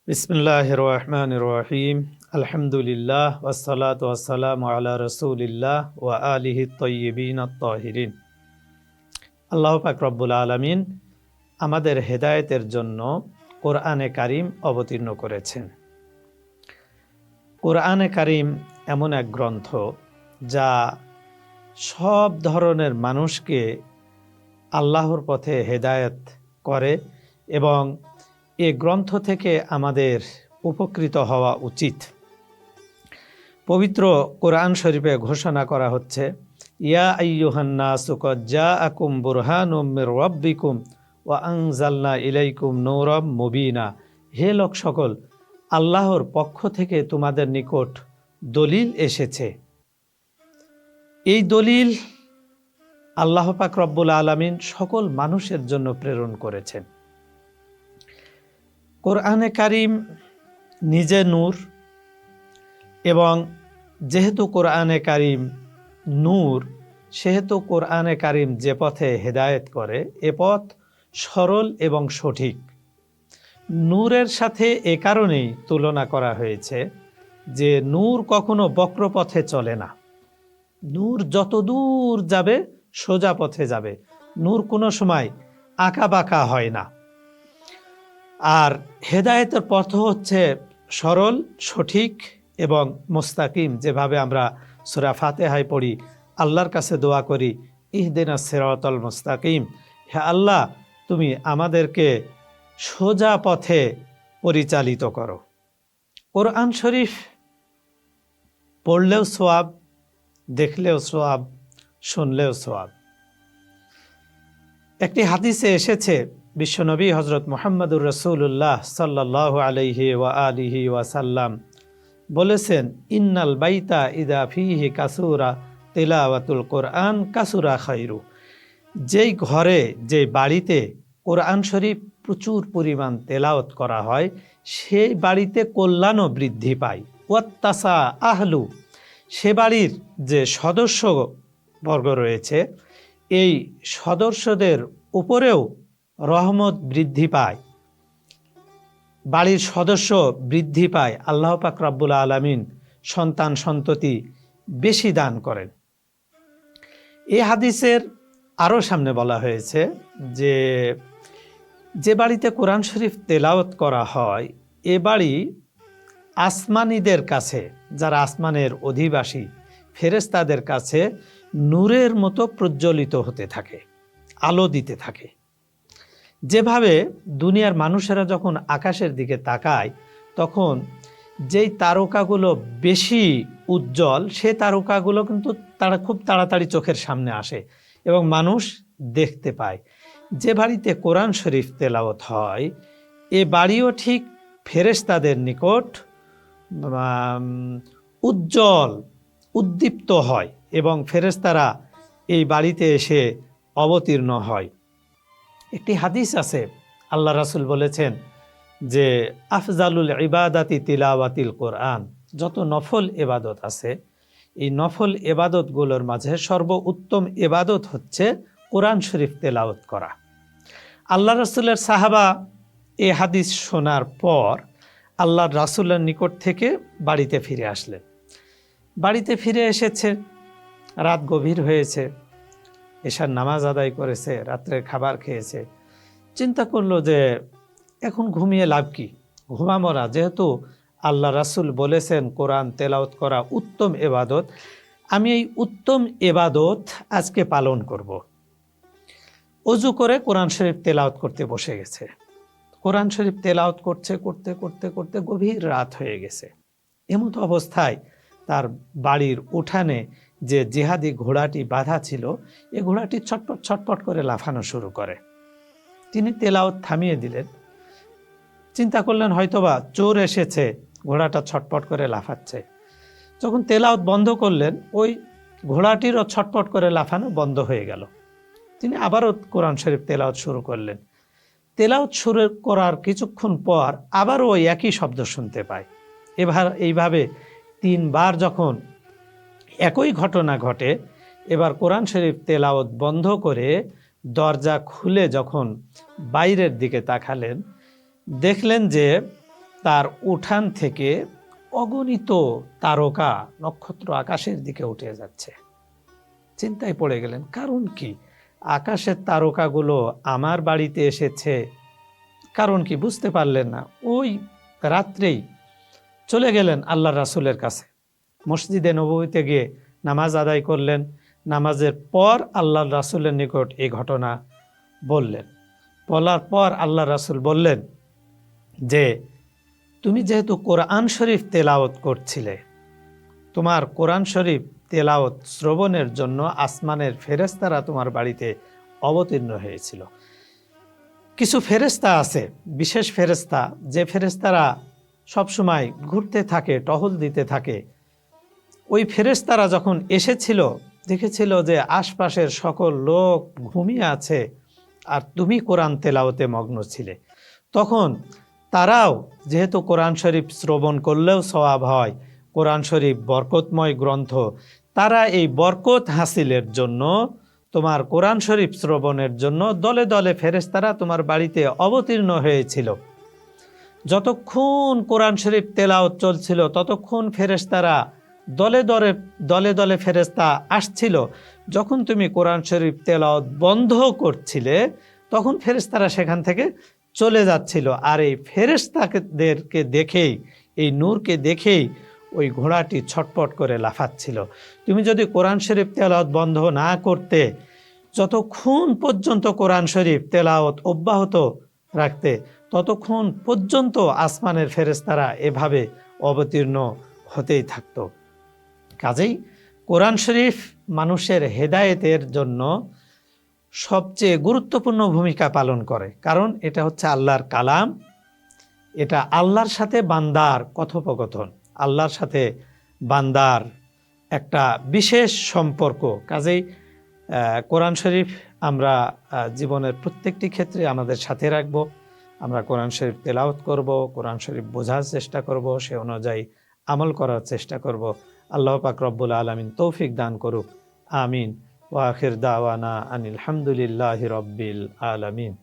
বিসমিল্লাহির রহমানির রহিম। আলহামদুলিল্লাহ ওয়াসসালাতু ওয়াসসালামু আলা রাসূলিল্লাহ ওয়া আলিহি তাইয়্যিবিন আত-তাহিরিন। আল্লাহ পাক রব্বুল আলামিন আমাদের হেদায়েতের জন্য কোরআনে কারীম অবতীর্ণ করেছেন। কোরআনে কারীম এমন এক গ্রন্থ যা সব ধরনের মানুষকে আল্লাহর পথে হেদায়েত করে এবং এ গ্রন্থ থেকে আমাদের উপকৃত হওয়া উচিত। পবিত্র কোরআন শরীফে ঘোষণা করা হচ্ছে, ইয়া আইয়ুহান নাসু ক্বাদ জাআকুম বুরহানুম মির রাব্বিকুম ওয়া আনজালনা ইলাইকুম নূরাম মুবিনা। হে লোক সকল, আল্লাহর পক্ষ থেকে তোমাদের নিকট দলিল এসেছে। এই দলিল আল্লাহ পাক রব্বুল আলামিন সকল মানুষের জন্য প্রেরণ করেছেন। কোরআনে কারীম নিজে নূর, এবং যেহেতু কোরআনে কারীম নূর, সেহেতু কোরআনে কারীম যে পথে হেদায়েত করে এ পথ সরল এবং সঠিক। নূরের সাথে এ কারণেই তুলনা করা হয়েছে যে নূর কখনো বক্র পথে চলে না। নূর যত দূর যাবে সোজা পথে যাবে। নূর কোনো সময় আঁকা বাঁকা হয় না। আর হেদায়েতের পথ হচ্ছে সরল, সঠিক এবং মুস্তাকিম। যেভাবে আমরা সূরা ফাতিহায় পড়ি, আল্লাহর কাছে দোয়া করি, ইহদিনাস সিরাতাল মুস্তাকিম, হে আল্লাহ তুমি আমাদেরকে সোজা পথে পরিচালিত করো। কোরআন শরীফ পড়লেও সওয়াব, দেখলেও সওয়াব, শুনলেও সওয়াব। একটি হাদিসে এসেছে, বিশ্বনবী হযরত মুহাম্মদুর রাসূলুল্লাহ সাল্লাল্লাহু আলাইহি ওয়া আলিহি ওয়াসাল্লাম বলেছেন, ইন্নাল বাইতা ইদা ফিহি কাসুরা তিলাওয়াতুল কোরআন কাসুরা খায়রু। যেই ঘরে, যে বাড়িতে কোরআন শরীফ প্রচুর পরিমাণ তেলাওয়াত করা হয়, সেই বাড়িতে কল্যাণও বৃদ্ধি পায়। ওয়াত্তাসা আহলু, সে বাড়ির যে সদস্যবর্গ রয়েছে, এই সদস্যদের উপরেও রহমত বৃদ্ধি পায়, বাড়ির সদস্য বৃদ্ধি পায়। আল্লাহ পাক রব্বুল আলামিন সন্তান সন্ততি বেশি দান করেন। এই হাদিসের আরও সামনে বলা হয়েছে যে যে বাড়িতে কোরআন শরীফ তেলাওয়াত করা হয়, এ বাড়ি আসমানীদের কাছে, যারা আসমানের অধিবাসী ফেরেশতাদের কাছে নূরের মতো প্রজ্বলিত হতে থাকে, আলো দিতে থাকে। যেভাবে দুনিয়ার মানুষেরা যখন আকাশের দিকে তাকায়, তখন যেই তারকাগুলো বেশি উজ্জ্বল, সে তারকাগুলো কিন্তু তারা খুব তাড়াতাড়ি চোখের সামনে আসে এবং মানুষ দেখতে পায়। যে বাড়িতে কোরআন শরীফ তেলাওয়াত হয়, এ বাড়িও ঠিক ফেরেশতাদের নিকট উজ্জ্বল, উদ্দীপ্ত হয় এবং ফেরেশতারা এই বাড়িতে এসে অবতীর্ণ হয়। একটি হাদিস আছে, আল্লাহ রাসূল বলেছেন যে আফজালুল ইবাদাতি তিলাওয়াতিল কোরআন। যত নফল ইবাদত আছে, এই নফল ইবাদতগুলোর মাঝে সর্বোত্তম ইবাদত হচ্ছে কোরআন শরীফ তেলাওয়াত করা। আল্লাহ রাসূলের সাহাবা এই হাদিস শোনার পর আল্লাহ রাসূলের নিকট থেকে বাড়িতে ফিরে আসলেন। বাড়িতে ফিরে এসেছে, রাত গভীর হয়েছে, এশার নামাজ আদায় করেছে, রাত্রে খাবার খেয়েছে। চিন্তা করলো যে এখন ঘুমিয়ে লাভ কি, ঘুমামরা। যেহেতু আল্লাহ রাসূল বলেছেন কোরআন তেলাওয়াত করা উত্তম ইবাদত, আমি এই উত্তম ইবাদত আজকে পালন করব। ওযু করে কোরআন শরীফ তেলাওয়াত করতে বসে গেছে। কোরআন শরীফ তেলাওয়াত করতে করতে করতে গভীর রাত হয়ে গেছে। এমতো অবস্থায় তার বাড়ির উঠানে যে জিহাদি ঘোড়াটি বাঁধা ছিল, এ ঘোড়াটি ছটপট ছটপট করে লাফানো শুরু করে। তিনি তেলাওয়াত থামিয়ে দিলেন। চিন্তা করলেন হয়তোবা চোর এসেছে, ঘোড়াটা ছটপট করে লাফাচ্ছে। যখন তেলাওয়াত বন্ধ করলেন, ওই ঘোড়াটিরও ছটপট করে লাফানো বন্ধ হয়ে গেল। তিনি আবারও কোরআন শরীফ তেলাওয়াত শুরু করলেন। তেলাওয়াত শুরু করার কিছুক্ষণ পর আবারও ওই একই শব্দ শুনতে পায়। এইভাবে 3 বার যখন একই ঘটনা ঘটে, এবার কোরআন শরীফ তেলাওয়াত বন্ধ করে দরজা খুলে যখন বাইরের দিকে তাকালেন, দেখলেন যে তার উঠান থেকে অগণিত তারকা নক্ষত্র আকাশের দিকে উঠে যাচ্ছে। চিন্তায় পড়ে গেলেন, কারণ কি? আকাশের তারকাগুলো আমার বাড়িতে এসেছে, কারণ কি বুঝতে পারলেন না। ওই রাত্রেই চলে গেলেন আল্লাহ রাসূলের কাছে, মসজিদে নববীতে গিয়ে নামাজ আদায় করলেন। নামাজের পর আল্লাহ রাসূলের নিকট এই ঘটনা বললেন। বলার পর আল্লাহ রাসূল বললেন যে, তুমি যেহেতু কোরআন শরীফ তেলাওয়াত করছিলে, তোমার কোরআন শরীফ তেলাওয়াত শ্রবণের জন্য আসমানের ফেরেশতারা তোমার বাড়িতে অবতীর্ণ হয়েছিল। কিছু ফেরেশতা আছে, বিশেষ ফেরেশতা, যে ফেরেশতারা সবসময় ঘুরতে থাকে, টহল দিতে থাকে। ওই ফেরেশতারা যখন এসেছিল, দেখেছিল যে আশপাশের সকল লোক ঘুমিয়ে আছে আর তুমি কোরআন তেলাওয়াতে মগ্ন ছিলে। তখন তারাও, যেহেতু কোরআন শরীফ শ্রবণ করলেও সওয়াব হয়, কোরআন শরীফ বরকতময় গ্রন্থ, তারা এই বরকত হাসিলের জন্য, তোমার কোরআন শরীফ শ্রবণের জন্য দলে দলে ফেরেশতারা তোমার বাড়িতে অবতীর্ণ হয়েছিল। যতক্ষণ কোরআন শরীফ তেলাওয়াত চলছিল ততক্ষণ ফেরেশতারা দলে দলে ফেরেশতা আসছিল। যখন তুমি কোরআন শরীফ তেলাওয়াত বন্ধ করছিলে তখন ফেরেশতারা সেখান থেকে চলে যাচ্ছিল। আর এই ফেরেশতাদেরকে দেখেই, এই নূরকে দেখেই ওই ঘোড়াটি ছটপট করে লাফাচ্ছিল। তুমি যদি কোরআন শরীফ তেলাওয়াত বন্ধ না করতে, যতক্ষণ পর্যন্ত কোরআন শরীফ তেলাওয়াত অব্যাহত রাখতে, ততক্ষণ পর্যন্ত আসমানের ফেরেশতারা এভাবে অবতীর্ণ হতেই থাকত। কাজেই কোরআন শরীফ মানুষের হেদায়েতের জন্য সবচেয়ে গুরুত্বপূর্ণ ভূমিকা পালন করে, কারণ এটা হচ্ছে আল্লাহর কালাম, এটা আল্লাহর সাথে বান্দার কথোপকথন, আল্লাহর সাথে বান্দার একটা বিশেষ সম্পর্ক। কাজেই কোরআন শরীফ আমরা জীবনের প্রত্যেকটি ক্ষেত্রে আমাদের সাথে রাখবো। আমরা কোরআন শরীফ তেলাওয়াত করব, কোরআন শরীফ বোঝার চেষ্টা করব, সে অনুযায়ী আমল করার চেষ্টা করব। আল্লাহ পাক রব্বুল আলামিন তৌফিক দান করুক। আমিন। ওয়া আখির দাওয়ানা আনিল হামদুলিল্লাহি রব্বিল আলামিন।